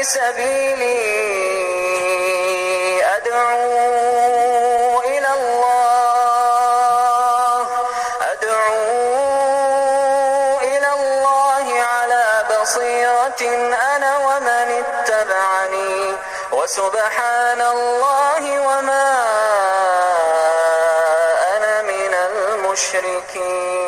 سبيلي أدعو إلى الله على بصيرة أنا ومن اتبعني وسبحان الله وما أنا من المشركين.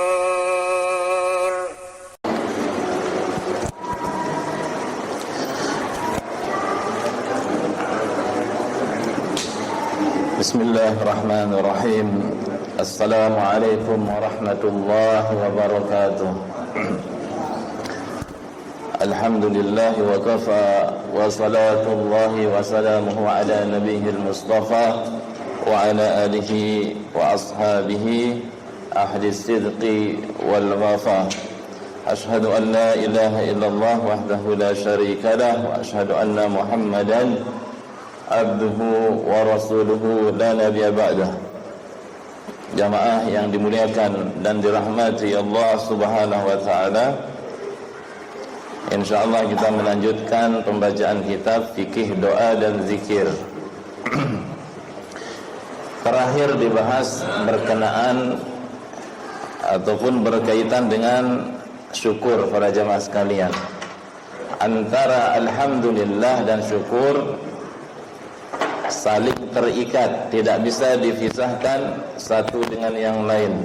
بسم الله الرحمن الرحيم. السلام عليكم ورحمة الله وبركاته. الحمد لله وكفى وصلاة الله وسلامه على نبيه المصطفى وعلى آله وأصحابه أهل الصدق والوفاء. أشهد أن لا إله إلا الله وحده لا شريك له وأشهد أن محمدا abduhu wa rasuluhu la nabiyya ba'dah. Jamaah yang dimuliakan dan dirahmati Allah Subhanahu wa taala, insyaallah kita melanjutkan pembacaan kitab fikih doa dan zikir. Terakhir dibahas berkenaan ataupun berkaitan dengan syukur para jamaah sekalian. Antara alhamdulillah dan syukur saling terikat, tidak bisa dipisahkan satu dengan yang lain.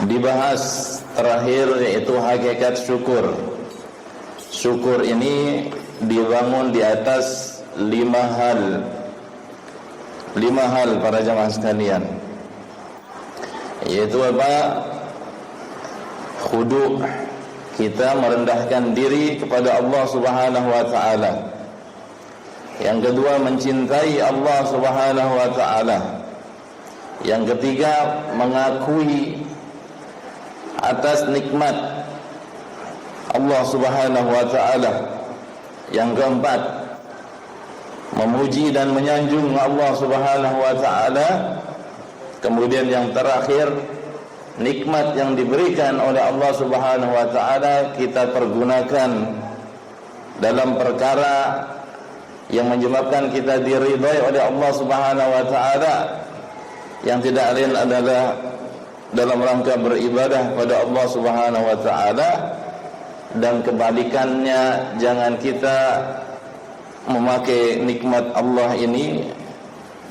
Dibahas terakhir yaitu hakikat syukur. Syukur ini dibangun di atas 5 hal. 5 hal para jamaah sekalian. Yaitu apa? Khudu', kita merendahkan diri kepada Allah Subhanahu wa taala. Yang kedua, mencintai Allah Subhanahu wa taala. Yang ketiga, mengakui atas nikmat Allah Subhanahu wa taala. Yang keempat, memuji dan menyanjung Allah Subhanahu wa taala. Kemudian yang terakhir, nikmat yang diberikan oleh Allah Subhanahu wa taala kita pergunakan dalam perkara yang menyebabkan kita diridhai oleh Allah Subhanahu wa taala, yang tidak lain adalah dalam rangka beribadah pada Allah Subhanahu wa taala. Dan kebalikannya, jangan kita memakai nikmat Allah ini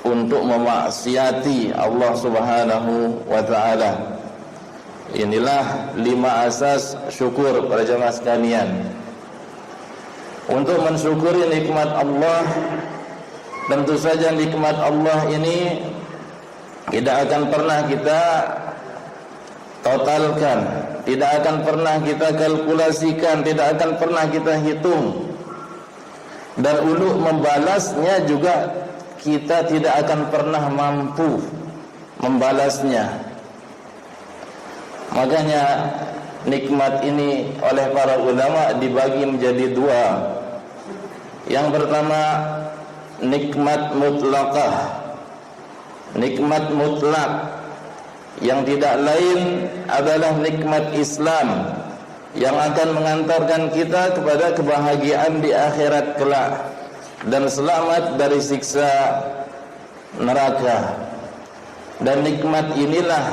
untuk memaksiati Allah Subhanahu wa taala. Inilah 5 asas syukur para jemaah sekalian. Untuk mensyukuri nikmat Allah, tentu saja nikmat Allah ini tidak akan pernah kita totalkan, tidak akan pernah kita kalkulasikan, tidak akan pernah kita hitung. Dan untuk membalasnya juga kita tidak akan pernah mampu membalasnya. Makanya nikmat ini oleh para ulama dibagi menjadi 2. Yang pertama, nikmat mutlaqah. Nikmat mutlak yang tidak lain adalah nikmat Islam yang akan mengantarkan kita kepada kebahagiaan di akhirat kelak dan selamat dari siksa neraka. Dan nikmat inilah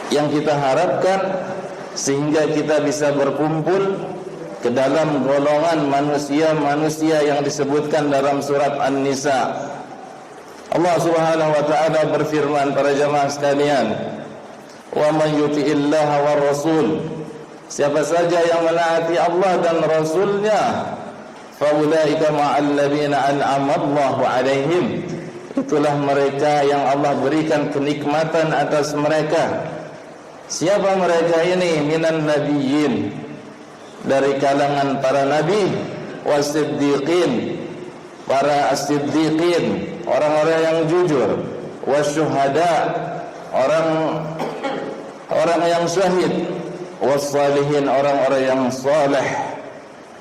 yang kita harapkan sehingga kita bisa berkumpul ke dalam golongan manusia-manusia yang disebutkan dalam surat An-Nisa. Allah Subhanahu wa taala berfirman para jamaah sekalian, "Wa man yuti'illaha war rasul." Siapa saja yang menaati Allah dan Rasulnya, fa ulaika ma'al ladzina an'ama Allahu 'alaihim. Itulah mereka yang Allah berikan kenikmatan atas mereka. Siapa mereka ini? Minan nabiyyin, dari kalangan para nabi, wasiddiqin, para as-siddiqin, orang-orang yang jujur, wasyuhada, orang yang syahid, wassalihin, orang-orang yang saleh,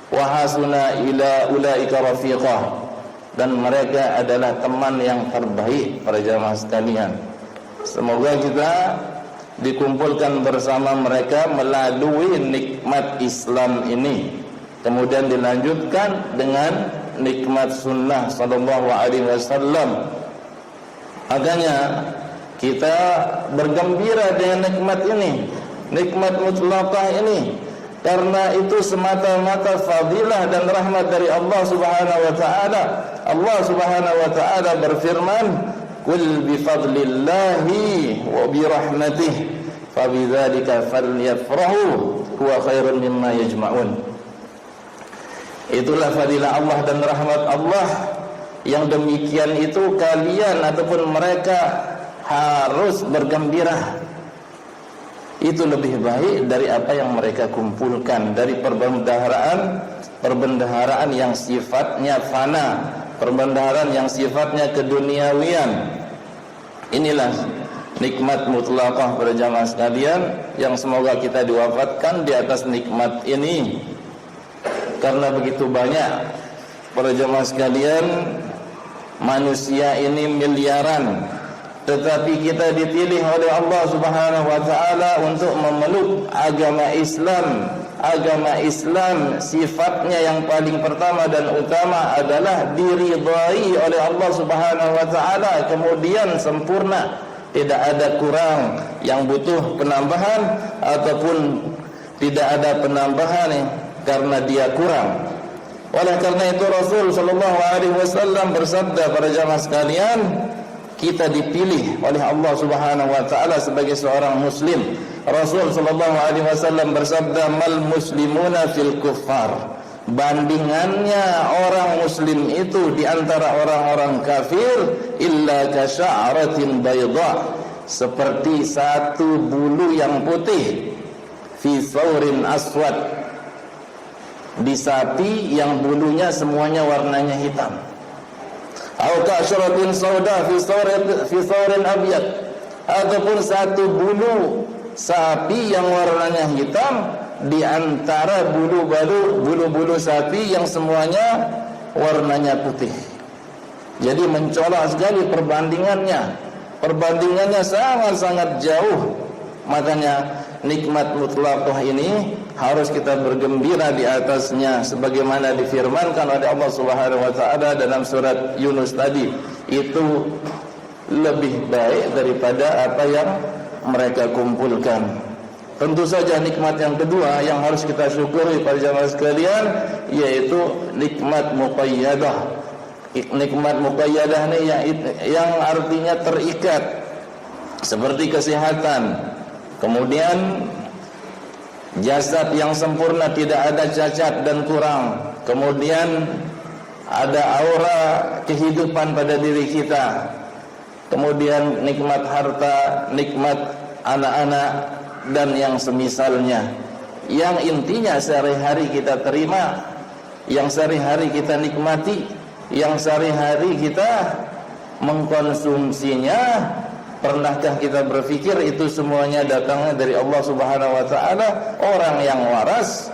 wa hasuna ila ulaika rafiqah, dan mereka adalah teman yang terbaik para jamaah sekalian. Semoga kita dikumpulkan bersama mereka melalui nikmat Islam ini. Kemudian dilanjutkan dengan nikmat sunnah sallallahu alaihi wasallam. Makanya kita bergembira dengan nikmat ini, nikmat mutlaqah ini, karena itu semata-mata fadilah dan rahmat dari Allah Subhanahu wa taala. Allah Subhanahu wa taala berfirman, "Qul bi fadlillahi wa bi rahmatihi fabidzalika falyafrahu huwa khairun mimma yajma'un." Itulah fadilah Allah dan rahmat Allah. Yang demikian itu kalian ataupun mereka harus bergembira. Itu lebih baik dari apa yang mereka kumpulkan dari perbendaharaan yang sifatnya fana, perbendaharaan yang sifatnya keduniawian. Inilah nikmat mutlaqah para jamaah sekalian yang semoga kita diwafatkan di atas nikmat ini. Karena begitu banyak para jamaah sekalian, manusia ini miliaran, tetapi kita dipilih oleh Allah Subhanahu wa taala untuk memeluk agama Islam. Agama Islam sifatnya yang paling pertama dan utama adalah diridhai oleh Allah Subhanahu wa taala, kemudian sempurna, tidak ada kurang yang butuh penambahan ataupun tidak ada penambahan karena dia kurang. Oleh karena itu Rasul sallallahu alaihi wasallam bersabda, para jamaah sekalian, kita dipilih oleh Allah Subhanahu wa taala sebagai seorang muslim. Rasul sallallahu alaihi wasallam bersabda, "Mal muslimuna fil kuffar." Bandingannya orang muslim itu di antara orang-orang kafir illa kasya'ratin bayda, seperti satu bulu yang putih, fi thawrin aswad, di sapi yang bulunya semuanya warnanya hitam. Atau kasyaratin sauda fi thawrin abyad, ataupun satu bulu sapi yang warnanya hitam di antara bulu-bulu sapi yang semuanya warnanya putih. Jadi mencolok sekali perbandingannya. Perbandingannya sangat-sangat jauh. Makanya nikmat mutlaqah ini harus kita bergembira di atasnya, sebagaimana difirmankan oleh Allah Subhanahu wa taala dalam surat Yunus tadi. Itu lebih baik daripada apa yang mereka kumpulkan. Tentu saja nikmat yang kedua yang harus kita syukuri para jamaah sekalian, yaitu nikmat muqayyadah. Nikmat muqayyadah ini yang artinya terikat, seperti kesehatan, kemudian jasad yang sempurna, tidak ada cacat dan kurang, kemudian ada aura kehidupan pada diri kita, kemudian nikmat harta, nikmat anak-anak dan yang semisalnya, yang intinya sehari-hari kita terima, yang sehari-hari kita nikmati, yang sehari-hari kita mengkonsumsinya. Pernahkah kita berpikir itu semuanya datangnya dari Allah Subhanahu wa taala? Orang yang waras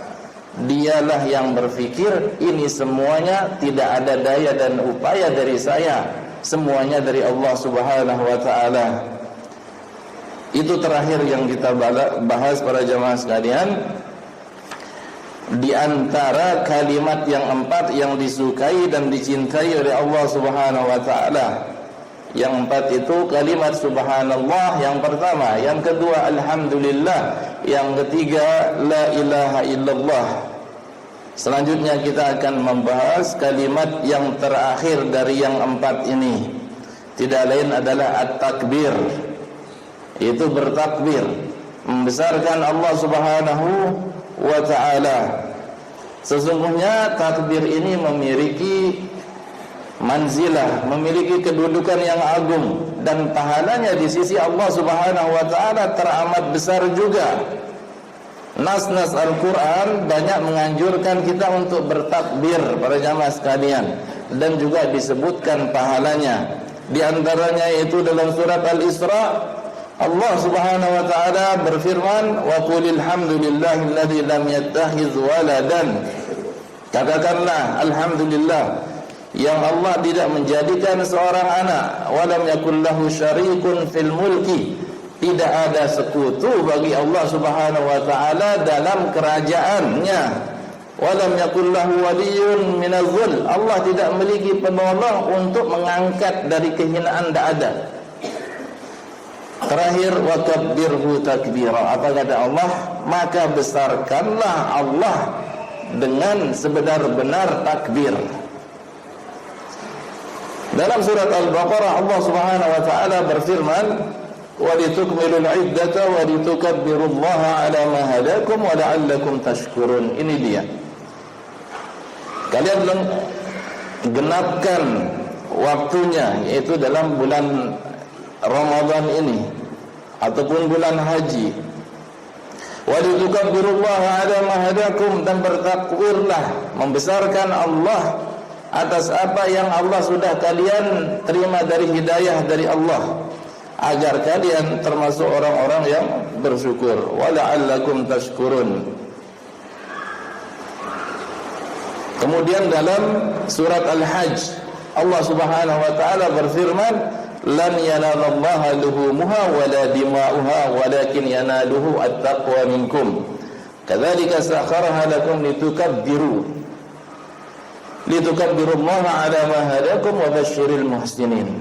dialah yang berpikir ini semuanya tidak ada daya dan upaya dari saya, semuanya dari Allah Subhanahu wa taala. Itu terakhir yang kita bahas para jamaah sekalian. Di antara kalimat yang empat yang disukai dan dicintai oleh Allah Subhanahu wa taala. Yang empat itu kalimat subhanallah yang pertama, yang kedua alhamdulillah, yang ketiga la ilaha illallah. Selanjutnya kita akan membahas kalimat yang terakhir dari yang empat ini. Tidak lain adalah at-takbir. Itu bertakbir, membesarkan Allah Subhanahu wa taala. Sesungguhnya takbir ini memiliki manzilah, memiliki kedudukan yang agung, dan pahalanya di sisi Allah Subhanahu wa taala teramat besar juga. Nas-nas Al-Qur'an banyak menganjurkan kita untuk bertakbir para jamaah sekalian, dan juga disebutkan pahalanya. Di antaranya itu dalam surat Al-Isra, Allah Subhanahu wa taala berfirman, "Wa qulil hamdulillahilladzi lam yattakhidz waladan." Katakanlah alhamdulillah yang Allah tidak menjadikan seorang anak, walam yakul lahu syarikun fil mulki, Tidak ada sekutu bagi Allah Subhanahu wa taala dalam kerajaannya. Walam yakul lahu waliyyun minadh-dhul. Allah tidak memiliki penolong untuk mengangkat dari kehinaan, tidak ada. Terakhir, wa kabbirhu takbira. Apa kata Allah? Maka besarkanlah Allah dengan sebenar-benar takbir. Dalam surat Al-Baqarah Allah Subhanahu wa taala berfirman, wa litukmilul iddata wa litukabbirullaha ala ma hadakum wa la'allakum tashkurun. Ini dia. Kalian genapkan waktunya, yaitu dalam bulan Ramadan ini ataupun bulan haji. Wa litukabbirullaha ala ma hadakum, dan bertakbirlah, membesarkan Allah atas apa yang Allah sudah kalian terima dari hidayah dari Allah, agar kalian termasuk orang-orang yang bersyukur. Wa la'allakum tashkurun. Kemudian dalam surat Al-Hajj Allah Subhanahu wa taala berfirman, lan yanalallaha luhumuha wala dima'uha walakin yanaluhu at-taqwa minkum. Kadzalika sakharaha lakum litukabbirullaha ala ma hadakum wa basyiril muhsinin.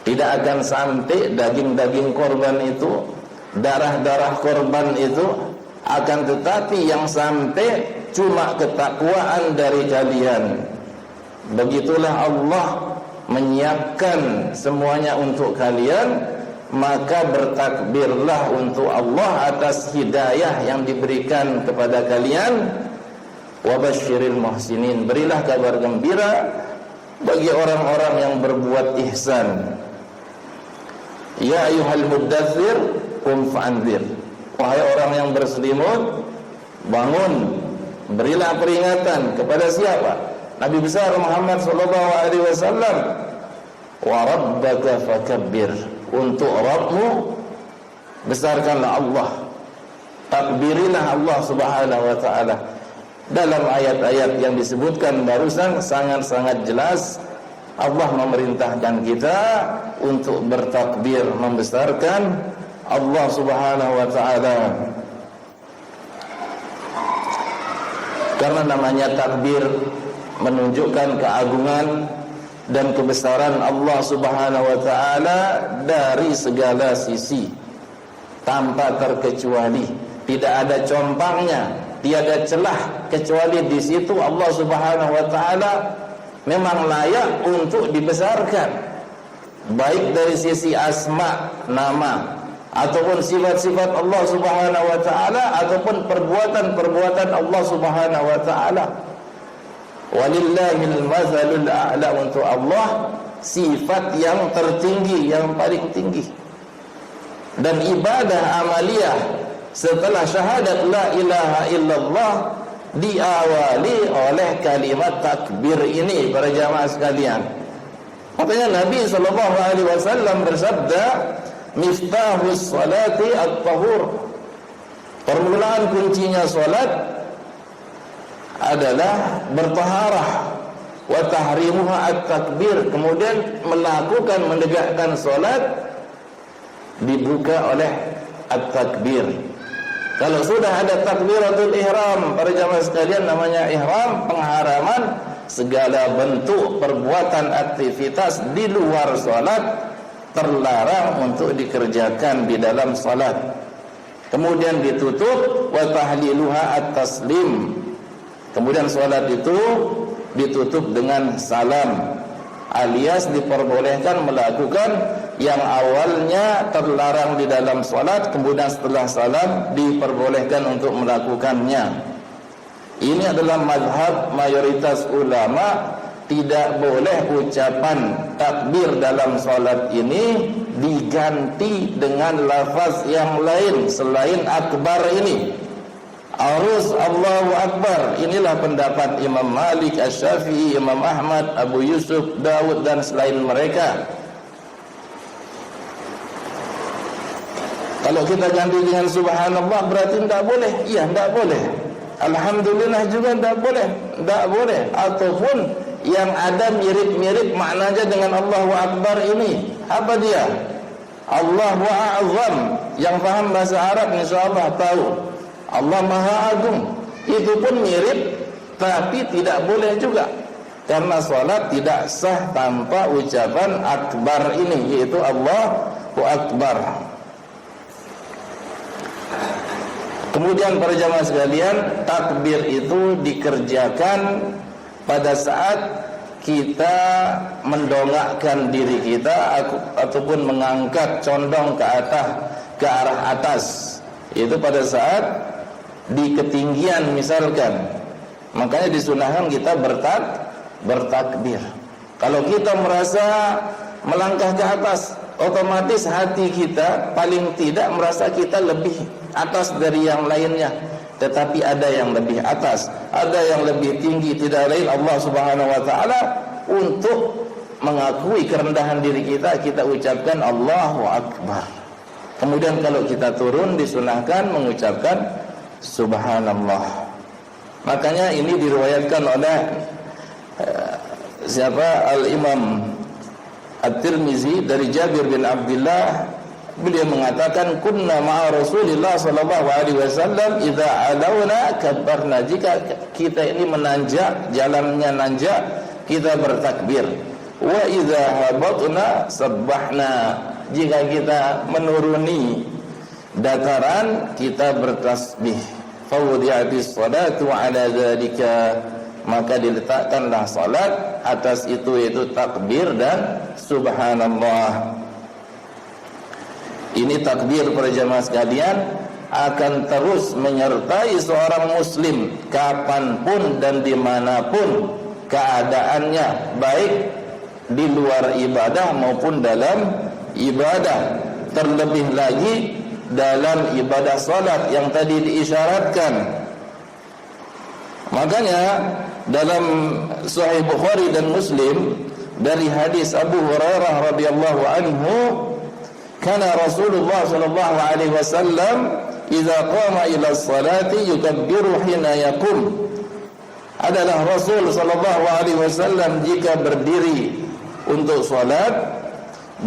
Tidak akan sampai daging-daging korban itu, darah-darah korban itu, akan tetapi yang sampai cuma ketakwaan dari kalian. Begitulah Allah menyiapkan semuanya untuk kalian, maka bertakbirlah untuk Allah atas hidayah yang diberikan kepada kalian. Wa basyiril muhsinin, berilah kabar gembira bagi orang-orang yang berbuat ihsan. Ya ayyuhal muddathir qum fa'anzir. Wahai orang yang berselimut, bangun, berilah peringatan. Kepada siapa? Nabi besar Muhammad sallallahu alaihi wasallam. Wa rabbaka fakabbir. Untuk Rabbmu besarkanlah Allah, takbirilah Allah Subhanahu wa taala. Dalam ayat-ayat yang disebutkan barusan sangat-sangat jelas Allah memerintahkan kita untuk bertakbir, membesarkan Allah Subhanahu wa taala. Karena namanya takbir menunjukkan keagungan dan kebesaran Allah Subhanahu wa taala dari segala sisi, tanpa terkecuali. Tidak ada compangnya, tiada celah, kecuali di situ Allah Subhanahu wa taala memang layak untuk dibesarkan, baik dari sisi asma, nama, ataupun sifat-sifat Allah Subhanahu wa taala, ataupun perbuatan-perbuatan Allah Subhanahu wa taala. Walillahil mathalul a'la, untuk Allah sifat yang tertinggi, yang paling tinggi. Dan ibadah amaliyah setelah syahadat la ilaha illallah diawali oleh kalimat takbir ini, para jamaah sekalian. Makanya Nabi sallallahu alaihi wasallam bersabda, miftahus salati at-tahur. Permulaan kuncinya salat adalah bertaharah, wa tahrimuha at-takbir. Kemudian menegakkan salat dibuka oleh at-takbir. Kalau sudah ada takbiratul ihram, para jamaah sekalian, namanya ihram, pengharaman segala bentuk perbuatan aktivitas di luar salat terlarang untuk dikerjakan di dalam salat. Kemudian ditutup, wa tahliluha at-taslim. Kemudian salat itu ditutup dengan salam, alias diperbolehkan melakukan yang awalnya terlarang di dalam salat, kemudian setelah salam diperbolehkan untuk melakukannya. Ini adalah mazhab mayoritas ulama. Tidak boleh ucapan takbir dalam salat ini diganti dengan lafaz yang lain selain akbar ini. Harus Allahu Akbar. Inilah pendapat Imam Malik, Asy-Syafi'i, Imam Ahmad, Abu Yusuf, Daud dan selain mereka. Kalau kita ganti dengan subhanallah berarti tidak boleh. Iya, tidak boleh. Alhamdulillah juga tidak boleh. Tidak boleh. Ataupun yang ada mirip-mirip maknanya dengan Allahu Akbar ini. Apa dia? Allahu a'zam. Yang paham bahasa Arab insyaallah tahu Allah Maha Agung. Itu pun mirip, tapi tidak boleh juga, karena salat tidak sah tanpa ucapan akbar ini, yaitu Allahu Akbar. Kemudian para jamaah sekalian, takbir itu dikerjakan pada saat kita mendongakkan diri kita ataupun mengangkat condong ke arah atas. Itu pada saat di ketinggian misalkan, makanya disunahkan kita bertakbir. Kalau kita merasa melangkah ke atas, otomatis hati kita paling tidak merasa kita lebih atas dari yang lainnya. Tetapi ada yang lebih atas, ada yang lebih tinggi, tidak lain Allah Subhanahu wa taala. Untuk mengakui kerendahan diri kita, kita ucapkan Allahu Akbar. Kemudian kalau kita turun disunahkan mengucapkan Subhanallah. Makanya ini diriwayatkan oleh Al-Imam At-Tirmizi dari Jabir bin Abdullah. Beliau mengatakan, kunna ma'a Rasulillah sallallahu alaihi wasallam idza alawna kabbarna. Jika kita ini menanjak, jalannya nanjak, kita bertakbir. Wa idza habatna sabbahna. Jika kita menuruni dataran, kita bertasbih. Fawdi'atis salatu ala dzalika. Maka diletakkanlah salat atas itu, yaitu takbir dan subhanallah. Ini takbir para jamaah sekalian akan terus menyertai seorang muslim kapanpun dan dimanapun keadaannya, baik di luar ibadah maupun dalam ibadah. Terlebih lagi dalam ibadah salat yang tadi diisyaratkan. Makanya dalam Sahih Bukhari dan Muslim dari hadis Abu Hurairah radhiyallahu anhu, kana Rasulullah sallallahu alaihi wasallam idza qama ila salati yukabbiru hina yaqum. Adalah Rasul sallallahu alaihi wasallam jika berdiri untuk salat,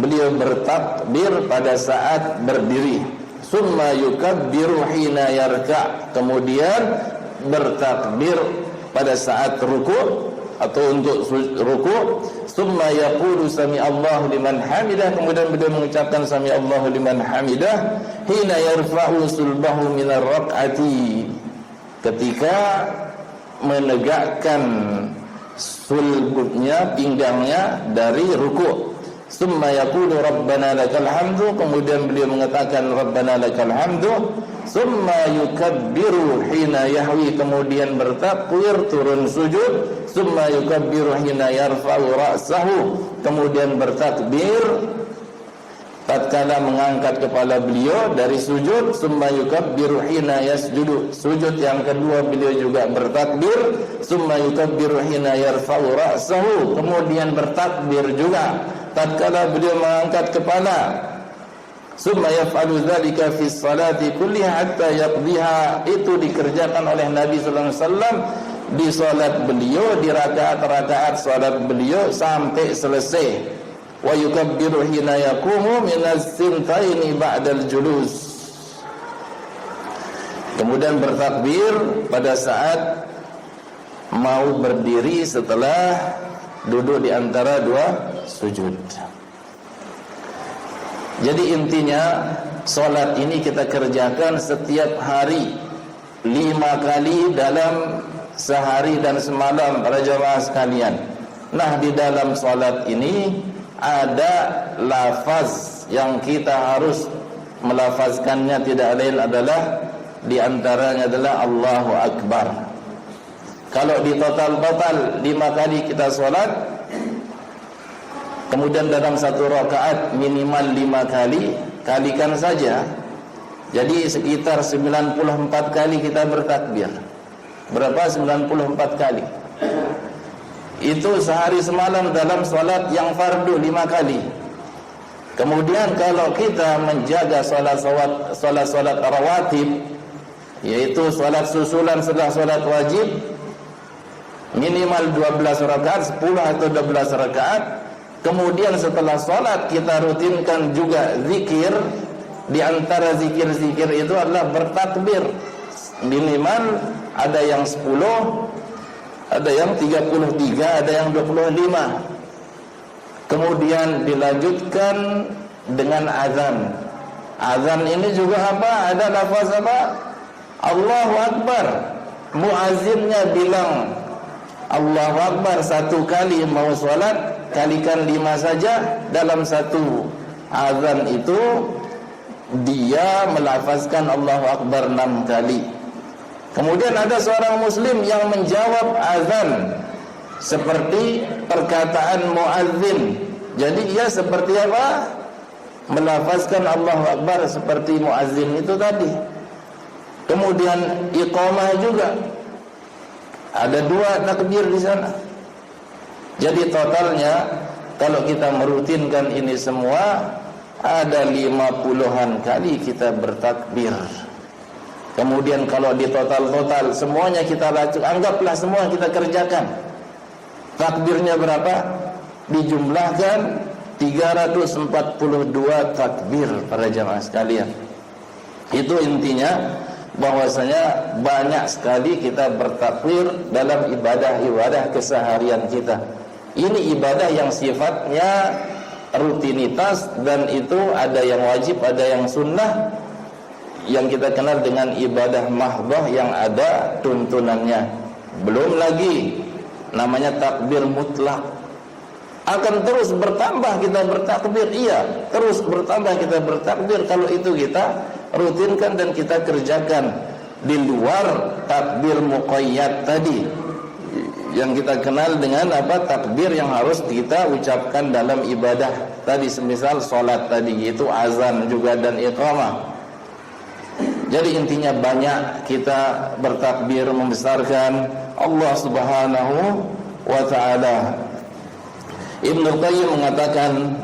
beliau bertakbir pada saat berdiri. Summa yukabbiru hina yarka. Kemudian bertakbir pada saat ruku' atau untuk ruku'. Summa yaqulu sami Allahu liman hamidah. Kemudian beliau mengucapkan sami Allahu liman hamidah hina yarfa'u sulbahu minar raq'ati, ketika menegakkan sulbnya, pinggangnya dari ruku'. Summa yaqulu rabbana lakal hamdu. Kemudian beliau mengatakan rabbana lakal hamdu. Summa yukabbiru hina yahwi. Kemudian bertakbir turun sujud. Summa yukabbiru hina yarfa'u ra'sahu. Kemudian bertakbir tatkala mengangkat kepala beliau dari sujud. Summa yukabbiru hina yasjudu. Sujud yang kedua beliau juga bertakbir. Summa yukabbiru hina yarfa'u ra'sahu. Kemudian bertakbir juga tatkala beliau mengangkat kepala. Summa yaf'alu dzalika fi sholati kulliha hatta yaqdiha. Itu dikerjakan oleh Nabi sallallahu alaihi wasallam di salat beliau, di rakaat-rakaat salat beliau sampai selesai. Wa yukabbiru hina yaqumu min as-sintaini ba'dal julus. Kemudian bertakbir pada saat mau berdiri setelah duduk di antara dua sujud. Jadi intinya solat ini kita kerjakan setiap hari 5 kali dalam sehari dan semalam para jamaah sekalian. Nah, di dalam solat ini ada lafaz yang kita harus melafazkannya, tidak lain adalah di antaranya adalah Allahu Akbar. Kalau di total 5 kali kita solat, kemudian dalam satu rakaat minimal 5 kali, kalikan saja. Jadi sekitar 94 kali kita bertakbir. Berapa 94 kali? Itu sehari semalam dalam salat yang fardu 5 kali. Kemudian kalau kita menjaga salat rawatib, yaitu salat susulan setelah salat wajib, minimal 12 rakaat, 10 atau 12 rakaat. Kemudian setelah sholat kita rutinkan juga zikir. Di antara zikir-zikir itu adalah bertakbir. Minimal ada yang 10, ada yang 33, ada yang 25. Kemudian dilanjutkan dengan azan. Azan ini juga apa? Ada lafaz apa? Allahu Akbar. Muazzinnya bilang Allahu Akbar 1 kali mau sholat, kalikan 5 saja. Dalam satu azan itu dia melafazkan Allahu Akbar 6 kali. Kemudian ada seorang muslim yang menjawab azan seperti perkataan muazzin. Jadi ia seperti apa? Melafazkan Allahu Akbar seperti muazzin itu tadi. Kemudian iqamah juga. Ada 2 takbir di sana. Jadi totalnya kalau kita merutinkan ini semua ada 50-an kali kita bertakbir. Kemudian kalau di total semuanya kita anggaplah semua kita kerjakan. Takbirnya berapa? Dijumlahkan 342 takbir para jamaah sekalian. Itu intinya, bahwasanya banyak sekali kita bertakbir dalam ibadah-ibadah keseharian kita. Ini ibadah yang sifatnya rutinitas, dan itu ada yang wajib, ada yang sunnah, yang kita kenal dengan ibadah mahdhah yang ada tuntunannya. Belum lagi namanya takbir mutlak. Akan terus bertambah kita bertakbir, iya, terus bertambah kita bertakbir kalau itu kita rutinkan dan kita kerjakan di luar takbir muqayyad tadi, yang kita kenal dengan apa? Takbir yang harus kita ucapkan dalam ibadah tadi, semisal sholat tadi, yaitu azan juga dan iqamah. Jadi intinya banyak kita bertakbir membesarkan Allah Subhanahu wa ta'ala. Ibnu Qayyim mengatakan,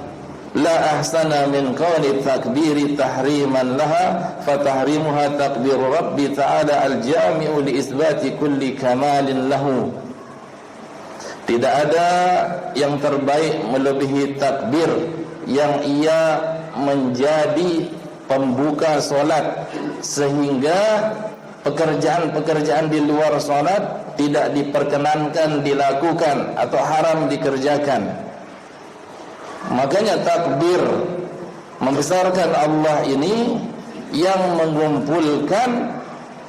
la ahsana min qawli takbiri tahriman laha fatahrimuha takbir Rabbi ta'ala al-jami'u li isbati kulli kamalin lahu. Tidak ada yang terbaik melebihi takbir yang ia menjadi pembuka solat, sehingga pekerjaan-pekerjaan di luar solat tidak diperkenankan dilakukan atau haram dikerjakan. Makanya takbir membesarkan Allah ini yang mengumpulkan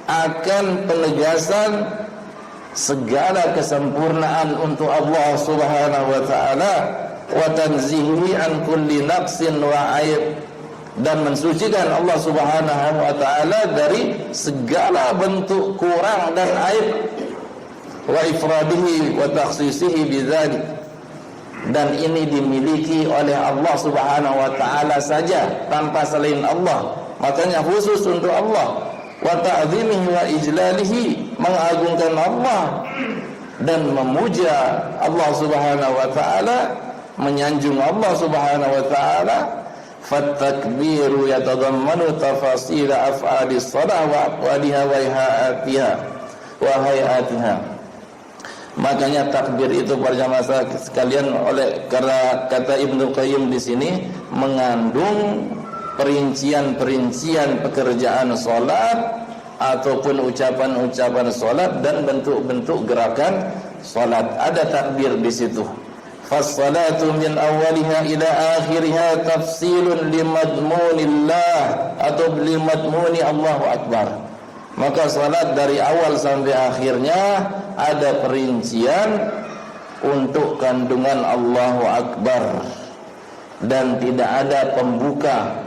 akan penegasan segala kesempurnaan untuk Allah Subhanahu wa ta'ala, wa tanzihi an kulli naqsin wa aib, dan mensucikan Allah Subhanahu wa ta'ala dari segala bentuk kurang dan aib, wa ifradihi wa takhsisihi bidzalik, dan ini dimiliki oleh Allah Subhanahu wa ta'ala saja tanpa selain Allah. Makanya khusus untuk Allah. Wa ta'zimihi wa ijlalihi, mengagungkan Allah dan memuja Allah Subhanahu wa ta'ala, menyanjung Allah Subhanahu wa ta'ala. Fattakbiru yatadammanu tafasila af'alis salah wa aqwaliha wa hayatiha. Makanya takbir itu para jamaah sekalian, oleh karena kata Ibnu Qayyim di sini mengandung perincian-perincian pekerjaan salat ataupun ucapan-ucapan salat dan bentuk-bentuk gerakan salat. Ada takbir di situ. Fas-salatu min awwaliha ila akhiriha tafsilun limadmunillah atau limadmuni Allahu Akbar. Maka salat dari awal sampai akhirnya ada perincian untuk kandungan Allahu Akbar, dan tidak ada pembuka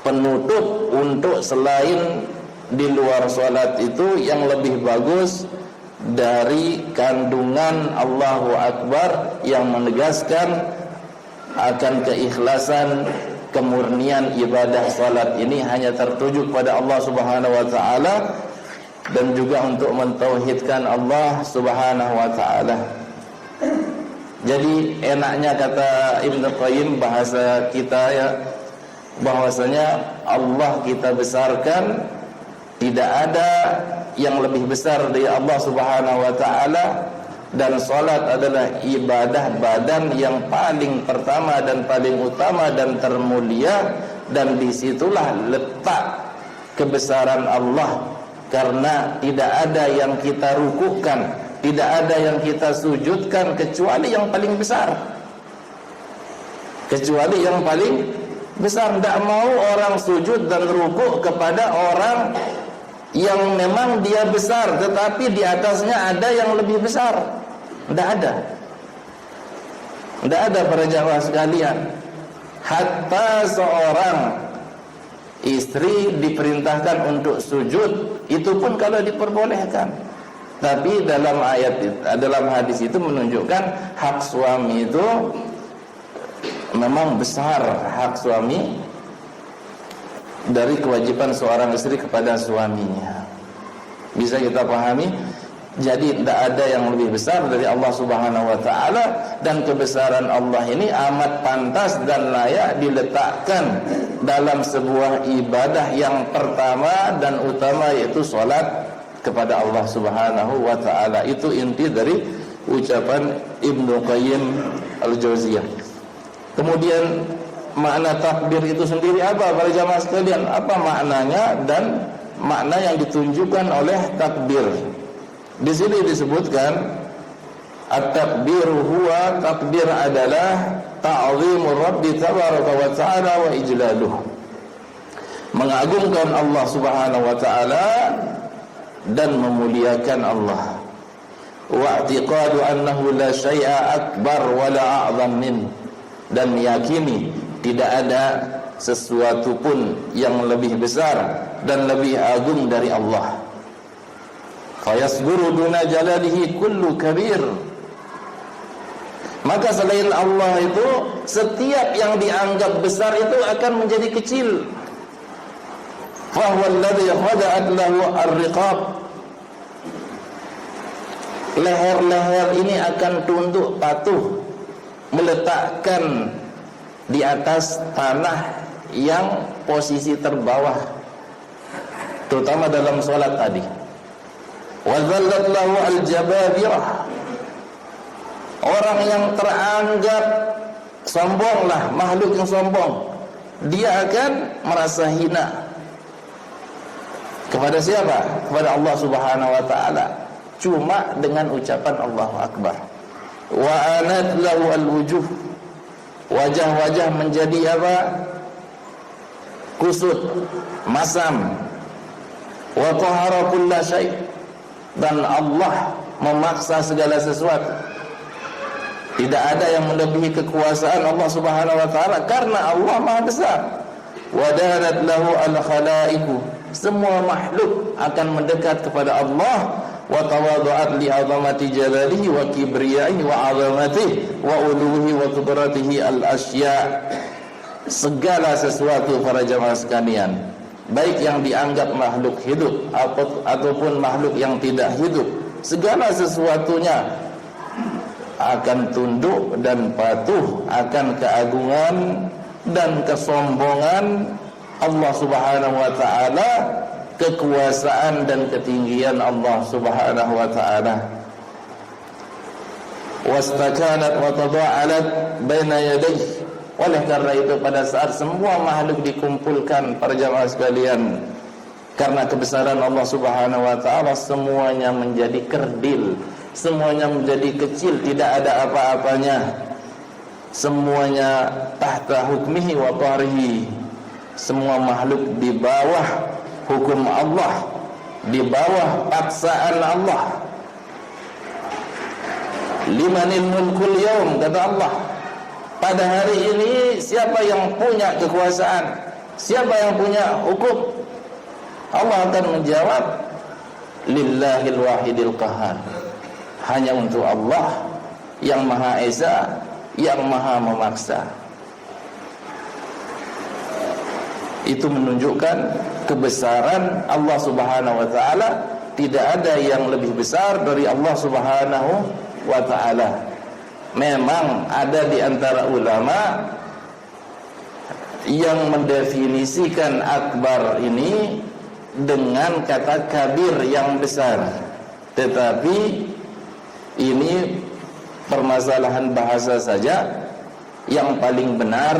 penutup untuk selain di luar salat itu yang lebih bagus dari kandungan Allahu Akbar yang menegaskan akan keikhlasan, kemurnian ibadah salat ini hanya tertuju pada Allah Subhanahu wa ta'ala, dan juga untuk mentauhidkan Allah Subhanahu wa ta'ala. Jadi enaknya kata Ibnu Qayyim bahasa kita ya, bahwasanya Allah kita besarkan, tidak ada yang lebih besar dari Allah Subhanahu wa ta'ala, dan salat adalah ibadah badan yang paling pertama dan paling utama dan termulia, dan disitulah letak kebesaran Allah, karena tidak ada yang kita rukukan, tidak ada yang kita sujudkan kecuali yang paling besar, kecuali yang paling besar. Tidak mau orang sujud dan rukuk kepada orang yang memang dia besar, tetapi di atasnya ada yang lebih besar. Tidak ada. Tidak ada para jamaah sekalian. Hatta seorang istri diperintahkan untuk sujud, itu pun kalau diperbolehkan. Tapi dalam dalam hadis itu menunjukkan hak suami itu memang besar, hak suami dari kewajiban seorang istri kepada suaminya. Bisa kita pahami? Jadi tidak ada yang lebih besar dari Allah Subhanahu wa ta'ala, dan kebesaran Allah ini amat pantas dan layak diletakkan dalam sebuah ibadah yang pertama dan utama, yaitu salat kepada Allah Subhanahu wa ta'ala. Itu inti dari ucapan Ibnu Qayyim Al-Jauziyah. Kemudian makna takbir itu sendiri apa para jamaah sekalian? Apa maknanya dan makna yang ditunjukkan oleh takbir? Di sini disebutkan at-takbiru huwa, takbir adalah ta'zimur Rabbi tabaraka wa ta'ala wa ijlaluh, mengagungkan Allah Subhanahu wa ta'ala dan memuliakan Allah. Wa i'tiqadu annahu la syai'a akbar wa la a'zam min, dan meyakini tidak ada sesuatu pun yang lebih besar dan lebih agung dari Allah. Fayasguru duna jalalihi kullu kabir, maka selain Allah itu setiap yang dianggap besar itu akan menjadi kecil. Fahuwa alladhi khada'at lahu ar-riqab, leher-leher ini akan tunduk patuh meletakkan di atas tanah yang posisi terbawah, terutama dalam sholat tadi. Wa dzallat lahu al-jababirah, orang yang teranggap sombonglah, makhluk yang sombong, dia akan merasa hina. Kepada siapa? Kepada Allah Subhanahu wa ta'ala, cuma dengan ucapan Allahu Akbar. Wa anat lahu al-wujuh, wajah-wajah menjadi apa? Kusut, masam. Wa qahara kulla syai', dan Allah memaksa segala sesuatu. Tidak ada yang melebihi kekuasaan Allah Subhanahu wa ta'ala, karena Allah Maha besar. Wa danat lahu al-khalaiqu, semua makhluk akan mendekat kepada Allah. Wa tawadu'at li 'azamati jalalihi wa kibriyaihi wa 'azamatihi wa uluhi wa qudratihi al-asya'. Segala sesuatu para jamaah sekalian, baik yang dianggap makhluk hidup ataupun makhluk yang tidak hidup, segala sesuatunya akan tunduk dan patuh akan keagungan dan kesombongan Allah Subhanahu wa ta'ala, kekuasaan dan ketinggian Allah Subhanahu wa ta'ala. Wastakanat wa tada'alat baina yadayhi, oleh karena itu pada saat semua makhluk dikumpulkan para jamaah sekalian, karena kebesaran Allah Subhanahu wa ta'ala, semuanya menjadi kerdil, semuanya menjadi kecil, tidak ada apa-apanya, semuanya tahta hukmihi wa qahrihi, semua makhluk di bawah hukum Allah, di bawah paksaan Allah. Limanil mulkul yaum, kata Allah, pada hari ini siapa yang punya kekuasaan, siapa yang punya hukum? Allah akan menjawab, lillahil wahidil qahar, hanya untuk Allah yang Maha Esa, yang Maha Memaksa. Itu menunjukkan kebesaran Allah Subhanahu wa ta'ala. Tidak ada yang lebih besar dari Allah Subhanahu wa ta'ala. Memang ada di antara ulama yang mendefinisikan akbar ini dengan kata kabir, yang besar, tetapi Ini permasalahan bahasa saja. Yang paling benar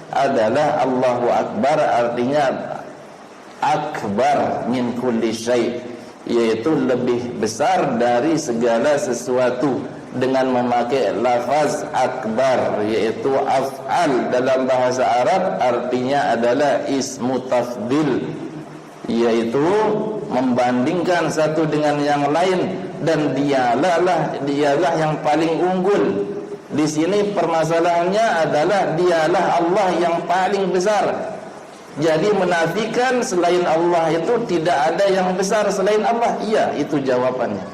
adalah Allahu Akbar, artinya akbar min kulli syai', yaitu lebih besar dari segala sesuatu, dengan memakai lafaz akbar, yaitu af'al dalam bahasa Arab artinya adalah ismu tafdil, yaitu membandingkan satu dengan yang lain, dan dialah yang paling unggul. Di sini permasalahannya adalah dialah Allah yang paling besar. Jadi menafikan selain Allah itu tidak ada yang besar selain Allah. Iya, itu jawabannya.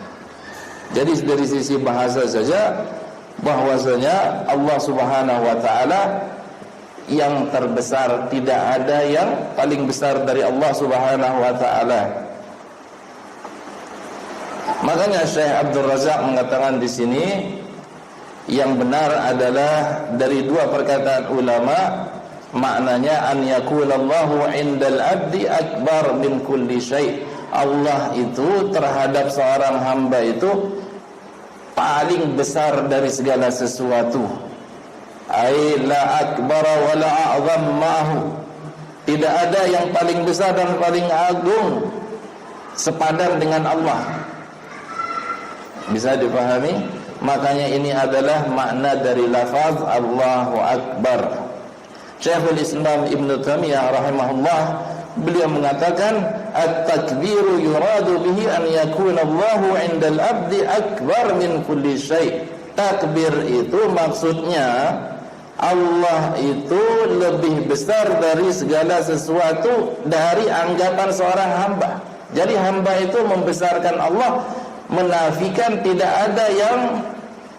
Jadi dari sisi bahasa saja, bahwasanya Allah Subhanahu wa taala yang terbesar, tidak ada yang paling besar dari Allah Subhanahu wa taala. Makanya Syekh Abdul Razak mengatakan di sini yang benar adalah dari dua perkataan ulama, maknanya an yakunallahu indal abdi akbar min kulli syai'. Allah itu terhadap seorang hamba itu paling besar dari segala sesuatu. Ai la akbara wa la a'zam ma'hu. Tidak ada yang paling besar dan paling agung sepadan dengan Allah. Bisa dipahami? Makanya ini adalah makna dari lafaz Allahu Akbar. Syekhul Islam Ibn Taimiyah rahimahullah, beliau mengatakan at-takbiru yuradu bihi an yakuna Allahu 'indal abdi akbar min kulli syai'. Takbir itu maksudnya Allah itu lebih besar dari segala sesuatu dari anggapan seorang hamba. Jadi hamba itu membesarkan Allah, menafikan tidak ada yang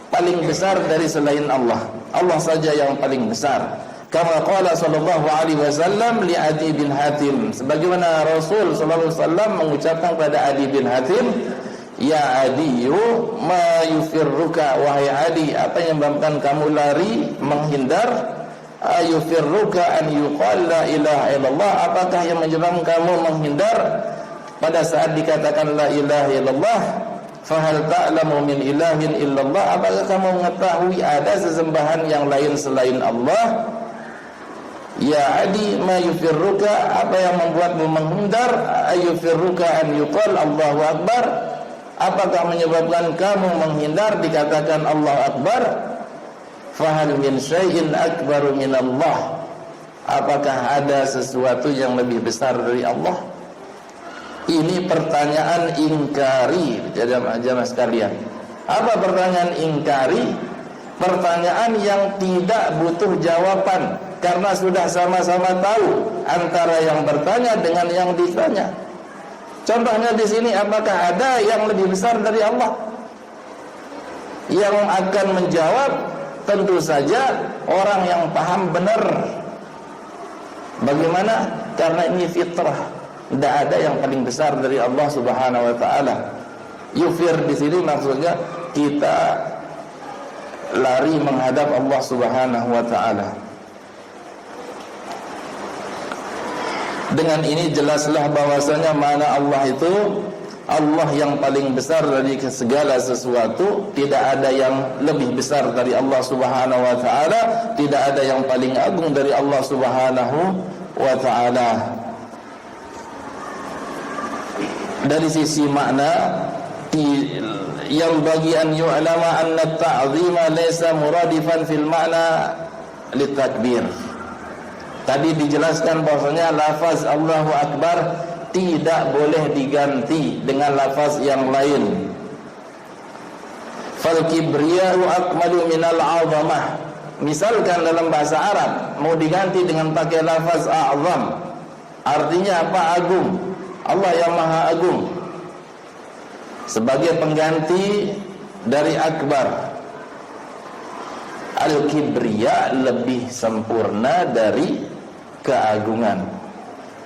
paling besar dari selain Allah. Allah saja yang paling besar. Kama qala sallallahu alaihi wasallam li Adi bin Hatim, sebagaimana Rasul sallallahu alaihi wasallam mengucapkan pada Adi bin Hatim, ya Adi, ma yufirruka, wahai Adi, apa yang menyebabkan kamu lari menghindar? Ayufirruka an yuqal la ilaha illallah, apakah yang menyebabkan kamu menghindar pada saat dikatakan la ilaha illallah? Fahal ta'lamu min ilahin illallah, apakah kamu mengetahui ada sesembahan yang lain selain Allah? Ya Adi, ma yufirruka, apa yang membuatmu menghindar? Ayufirruka an yuqal Allahu Akbar, apakah menyebabkan kamu menghindar dikatakan Allahu Akbar? Fahal min syai'in akbaru min Allah, apakah ada sesuatu yang lebih besar dari Allah? Ini pertanyaan ingkari, jamaah sekalian. Apa pertanyaan ingkari? Pertanyaan yang tidak butuh jawaban, karena sudah sama-sama tahu antara yang bertanya dengan yang ditanya. Contohnya di sini, apakah ada yang lebih besar dari Allah? Yang akan menjawab tentu saja orang yang paham benar. Bagaimana? Karena ini fitrah. Tidak ada yang paling besar dari Allah Subhanahu wa taala. Yufir di sini maksudnya kita lari menghadap Allah Subhanahu wa taala. Dengan ini jelaslah bahwasanya mana Allah itu Allah yang paling besar dari segala sesuatu. Tidak ada yang lebih besar dari Allah Subhanahu wa taala, tidak ada yang paling agung dari Allah Subhanahu wa taala. Dari sisi makna, yang bagian yu'lama anna ta'zima laysa muradifan fil makna litakbir. Tadi dijelaskan bahwasanya lafaz Allahu Akbar tidak boleh diganti dengan lafaz yang lain. Fal kibriya'u akmalu minal 'azamah. Misalkan dalam bahasa Arab mau diganti dengan pakai lafaz a'zam, artinya apa? Agung. Allah yang maha agung. Sebagai pengganti dari akbar. Al-kibriya lebih sempurna dari keagungan.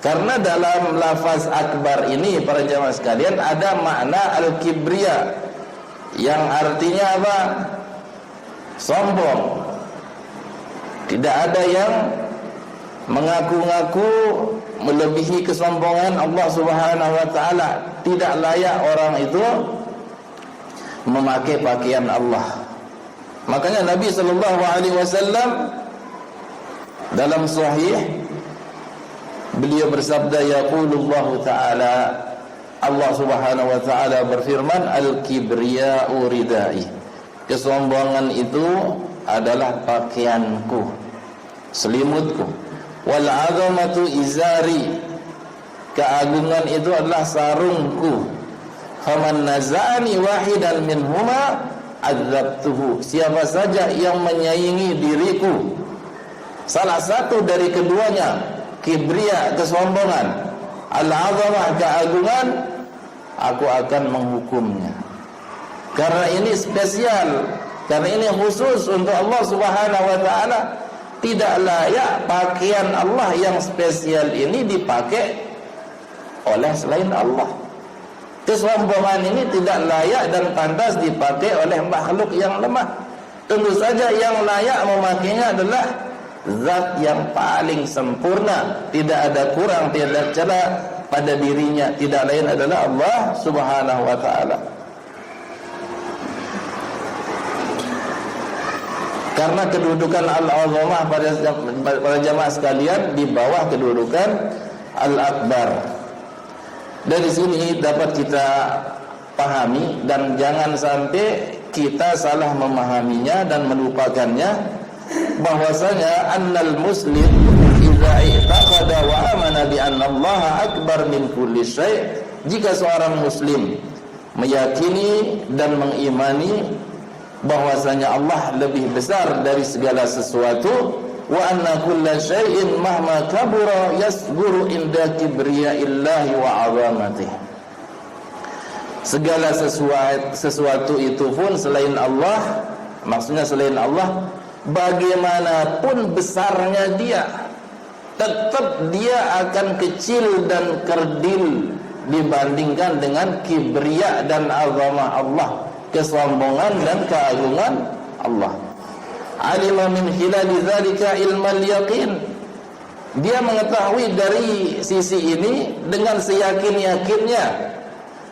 Karena dalam lafaz akbar ini, para jamaah sekalian, ada makna al-kibriya yang artinya apa? Sombong. Tidak ada yang mengaku-ngaku melebihi kesombongan Allah Subhanahu wa taala. Tidak layak orang itu memakai pakaian Allah. Makanya Nabi SAW dalam sahih beliau bersabda, yaqulullahu ta'ala, Allah Subhanahu wa ta'ala berfirman, al-kibriya'u ridai, kesombongan itu adalah pakaianku, selimutku. Wal 'azamatu izari, keagungan itu adalah sarungku. Faman nazani wahidan minhuma adzabtuhu, siapa saja yang menyaingi diriku salah satu dari keduanya, kibriya kesombongan, al-'azamah keagungan, aku akan menghukumnya. Karena ini spesial, karena ini khusus untuk Allah Subhanahu wa ta'ala. Tidak layak pakaian Allah yang spesial ini dipakai oleh selain Allah. Kesombongan ini tidak layak dan pantas dipakai oleh makhluk yang lemah. Tentu saja yang layak memakainya adalah zat yang paling sempurna, tidak ada kurang, tidak ada celah pada dirinya, tidak lain adalah Allah Subhanahu wa ta'ala. Karena kedudukan al-azamah pada jamaah sekalian di bawah kedudukan al-akbar. Dari sini dapat kita pahami, dan jangan sampai kita salah memahaminya dan melupakannya, bahwasanya annal muslim idza i'taqada wa amana bi anna Allah akbar min kulli syai', jika seorang muslim meyakini dan mengimani bahwasanya Allah lebih besar dari segala sesuatu, wa anna kulla syai'in mahma kabura yasguru inda kibriyaillahi wa 'azamatihi, segala sesuatu itu pun selain Allah, maksudnya selain Allah, bagaimanapun besarnya dia, tetap dia akan kecil dan kerdil dibandingkan dengan kibriya dan azamah Allah, kesombongan dan keagungan Allah. Alima min khilali dzalika ilmal yaqin, dia mengetahui dari sisi ini dengan seyakin-yakinnya,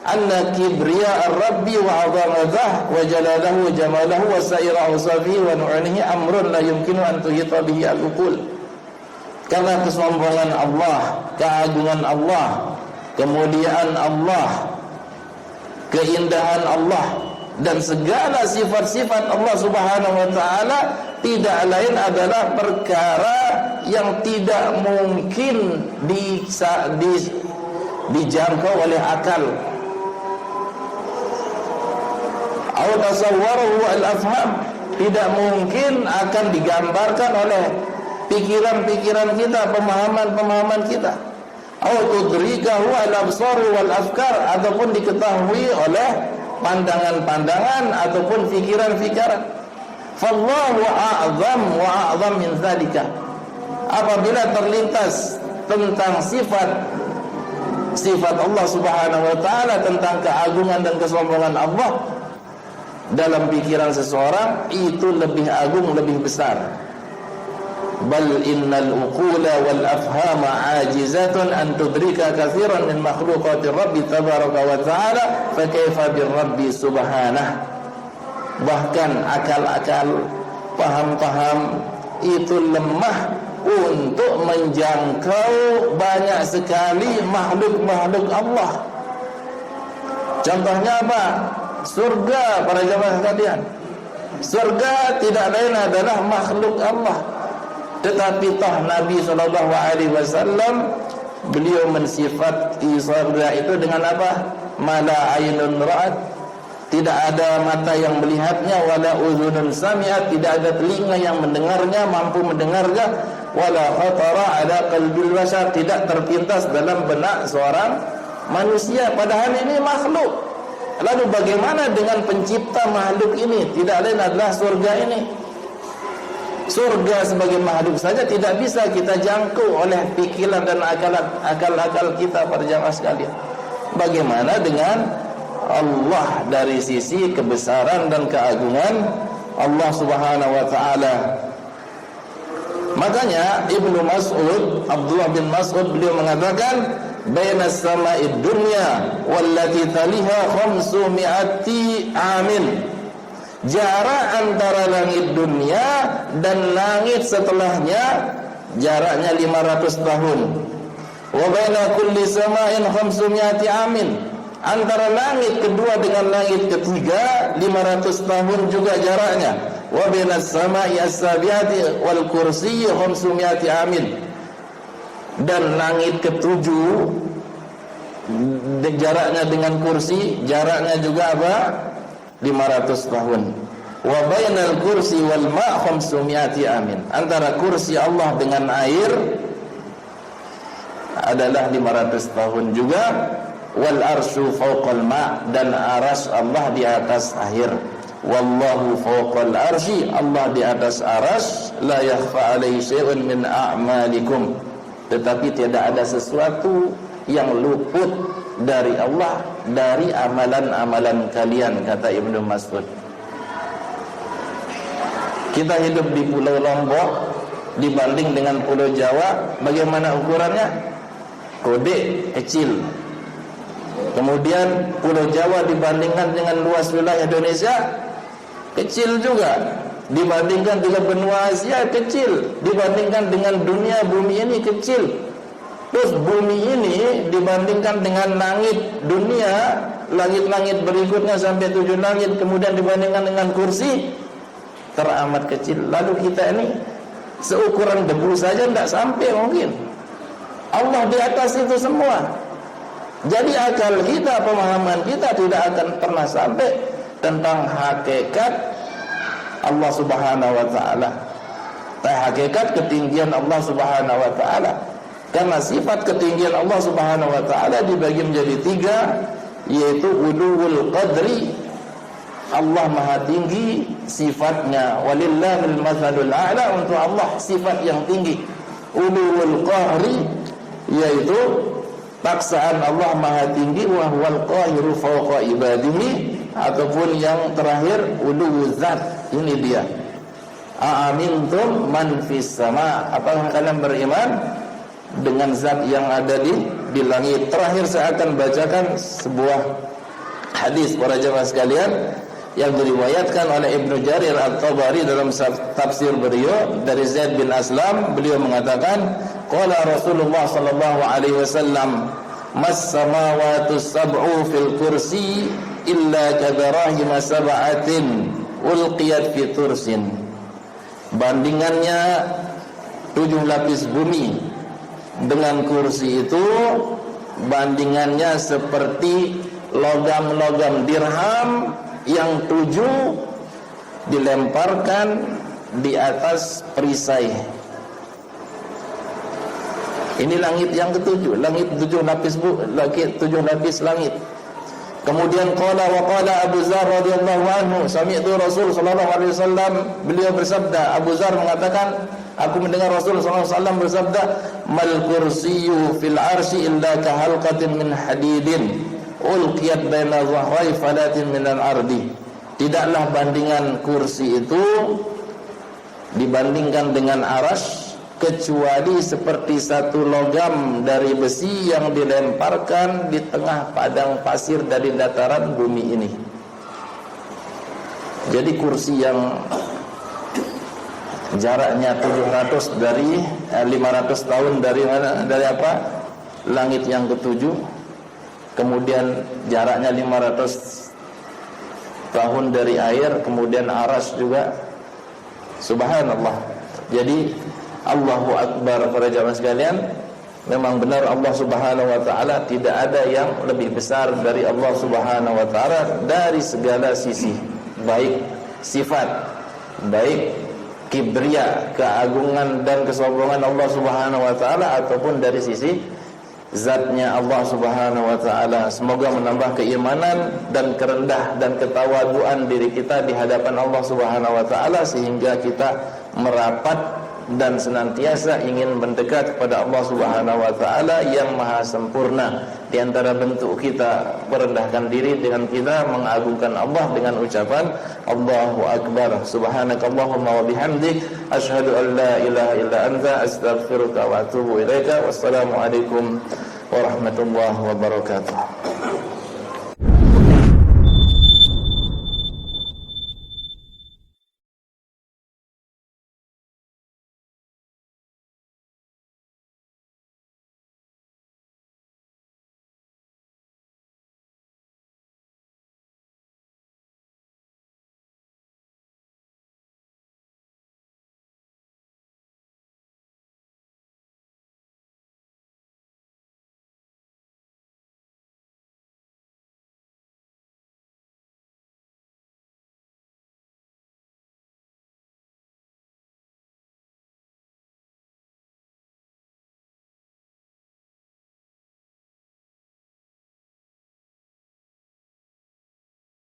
anna kibriya ar-rabbi wa 'azamatahu wa jalalahu wa jamalahu wa sa'ira awsafihi wa nu'anihi amrun la yumkinu an tuhita bihi al-uqul. Karena kesombongan Allah, keagungan Allah, kemuliaan Allah, keindahan Allah, dan segala sifat-sifat Allah Subhanahu wa ta'ala tidak lain adalah perkara yang tidak mungkin dijangkau oleh akal. Au tasawwaruhu al-afham, tidak mungkin akan digambarkan oleh pikiran-pikiran kita, pemahaman-pemahaman kita. Au tudrikahu al-absar wal afkar, ataupun diketahui oleh pandangan-pandangan ataupun fikiran-fikiran. Fallahu a'zam wa a'zam min dzalika, apabila terlintas tentang sifat Allah Subhanahu wa ta'ala, tentang keagungan dan kesombongan Allah dalam pikiran seseorang, itu lebih agung, lebih besar. Bal innal uqula wal afhama ajizatun an tudrika katsiran min makhluqatir rabbi tabaraka wa ta'ala, fa kaifa bir rabbi subhanahu. Bahkan akal-akal, paham-paham itu lemah untuk menjangkau banyak sekali makhluk-makhluk Allah. Contohnya apa? Surga, para jamaah sekalian. Surga tidak lain adalah makhluk Allah. Tetapi toh Nabi SAW beliau mensifati surga itu dengan apa? Mala ainun ra'at, tidak ada mata yang melihatnya, wala uzunun sami'at, tidak ada telinga yang mendengarnya, mampu mendengarnya, wala khatara ala qalbil bashar, tidak terpintas dalam benak seorang manusia, padahal ini makhluk. Lalu bagaimana dengan pencipta makhluk ini? Tidak lain adalah surga ini. Surga sebagai makhluk saja tidak bisa kita jangkau oleh pikiran dan akal-akal kita, para jamaah sekalian. Bagaimana dengan Allah dari sisi kebesaran dan keagungan Allah Subhanahu wa ta'ala? Makanya Ibnu Mas'ud, Abdullah bin Mas'ud, beliau mengatakan, baina as-sama'id dunya wallati taliha 500 amin. Jarak antara langit dunia dan langit setelahnya jaraknya 500 tahun. Wa baina kulli sama'in 500 amin. Antara langit kedua dengan langit ketiga 500 tahun juga jaraknya. Wa baina as-sama'i as-sabi'ati wal kursiyyi 500 amin. Dan langit ketujuh jaraknya dengan kursi jaraknya juga apa? 500 tahun. Wa bainal kursi wal ma' 500 amin. Antara kursi Allah dengan air adalah 500 tahun juga. Wal arsyu fawqal ma', dan arsy Allah di atas air. Wallahu fawqal arsy, Allah di atas arsy. La yakhfa alaihi syai'un min a'malikum. Tetapi tidak ada sesuatu yang luput dari Allah dari amalan-amalan kalian, kata Ibnu Mas'ud. Kita hidup di Pulau Lombok dibanding dengan Pulau Jawa, bagaimana ukurannya? Kode kecil. Kemudian Pulau Jawa dibandingkan dengan luas wilayah Indonesia kecil juga. Dibandingkan dengan benua Asia kecil. Dibandingkan dengan dunia bumi ini kecil. Terus bumi ini dibandingkan dengan langit dunia, langit-langit berikutnya sampai 7 langit, kemudian dibandingkan dengan kursi, teramat kecil. Lalu kita ini seukuran debu saja tidak sampai mungkin. Allah di atas itu semua. Jadi akal kita, pemahaman kita tidak akan pernah sampai tentang hakikat Allah Subhanahu wa ta'ala. Hakikat ketinggian Allah Subhanahu wa ta'ala. Karena sifat ketinggian Allah Subhanahu wa ta'ala dibagi menjadi 3, yaitu uluwul qadri, Allah maha tinggi sifatnya. Walillahil mathalul a'la, untuk Allah sifat yang tinggi. Uluwul qahri, yaitu paksaan Allah maha tinggi. Wa huwal qahiru fawqa ibadihi, ataupun yang terakhir uluwul zat. Ini dia. A'amintum man fis sama, apakah kalian beriman dengan zat yang ada di langit? Terakhir saya akan bacakan sebuah hadis para jemaah sekalian yang diriwayatkan oleh Ibnu Jarir At-Tabari dalam tafsir beliau dari Zaid bin Aslam. Beliau mengatakan, qala Rasulullah sallallahu alaihi wasallam, mas samawati sab'u fil kursi illa kadarahim sab'atin ulqiyat fi tursin. Bandingannya 7 lapis bumi dengan kursi itu bandingannya seperti logam-logam dirham yang 7 dilemparkan di atas perisai. Ini langit yang ketujuh, langit 7 lapis langit. Kemudian qala Abu Dzar radhiyallahu anhu, sami'tu Rasul sallallahu alaihi wasallam, beliau bersabda, Abu Dzar mengatakan, aku mendengar Rasul sallallahu alaihi wasallam bersabda, mal kursiyyu fil arsy illa ka halqatin min hadidin ulqiyat baina dhahrai falatin minal ardi. Tidaklah bandingan kursi itu dibandingkan dengan arsy kecuali seperti satu logam dari besi yang dilemparkan di tengah padang pasir dari dataran bumi ini. Jadi kursi yang jaraknya 700 dari 500 tahun dari mana? Dari apa? Langit yang ketujuh. Kemudian jaraknya 500 tahun dari air, kemudian aras juga. Subhanallah. Jadi Allahu Akbar para jamaah sekalian. Memang benar Allah Subhanahu wa ta'ala tidak ada yang lebih besar dari Allah Subhanahu wa ta'ala dari segala sisi, baik sifat, baik kibria, keagungan dan kesombongan Allah Subhanahu wa ta'ala, ataupun dari sisi zatnya Allah Subhanahu wa ta'ala. Semoga menambah keimanan dan kerendah dan ketawaduan diri kita di hadapan Allah Subhanahu wa ta'ala, sehingga kita merapat dan senantiasa ingin mendekat kepada Allah Subhanahu wa ta'ala yang maha sempurna. Di antara bentuk kita merendahkan diri dengan kita mengagungkan Allah dengan ucapan Allahu Akbar. Subhanakallahumma wa bihamdik, asyhadu an la ilaha illa anta, astaghfiruka wa atubu ilaika. Wassalamualaikum warahmatullahi wabarakatuh.